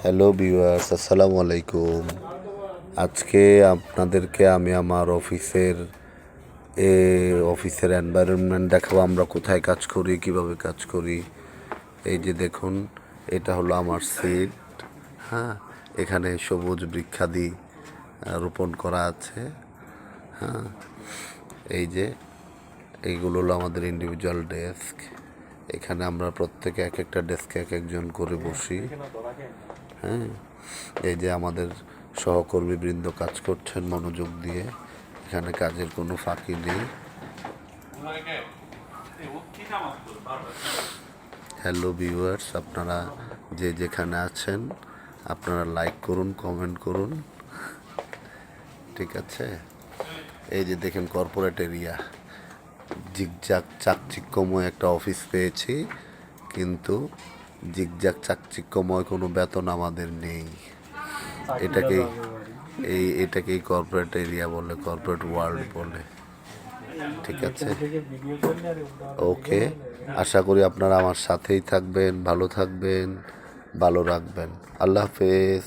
Hello viewers, আসসালামু আলাইকুম। আজকে আপনাদেরকে আমি আমার অফিসের এনভায়রনমেন্ট দেখাবো। আমরা কোথায় কাজ করি, কিভাবে কাজ করি। এই যে দেখুন, এটা হলো আমার সিট। হ্যাঁ, এখানে সবুজ বৃক্ষাদি রোপণ করা আছে। হ্যাঁ, এই যে এইগুলো হলো আমাদের ইন্ডিভিজুয়াল ডেস্ক। এখানে আমরা প্রত্যেকে এক একটা ডেস্কে এক একজন করে বসি। হ্যাঁ, এই যে আমাদের সহকর্মীবৃন্দ কাজ করছেন মনোযোগ দিয়ে। এখানে কাজের কোনো ফাঁকি নেই। হ্যালো ভিউয়ার্স, আপনারা যে যেখানে আছেন আপনারা লাইক করুন, কমেন্ট করুন, ঠিক আছে। এই যে দেখেন কর্পোরেট এরিয়া, জিগজাগ চাকচিক্যময় একটা অফিস পেয়েছি, কিন্তু জিগজাগ চাকচিক্যময় কোনো বেতন আমাদের নেই। এটাকেই কর্পোরেট এরিয়া বলে, কর্পোরেট ওয়ার্ল্ড বলে, ঠিক আছে। ওকে, আশা করি আপনারা আমার সাথেই থাকবেন, ভালো থাকবেন, ভালো রাখবেন। আল্লাহ হাফেজ।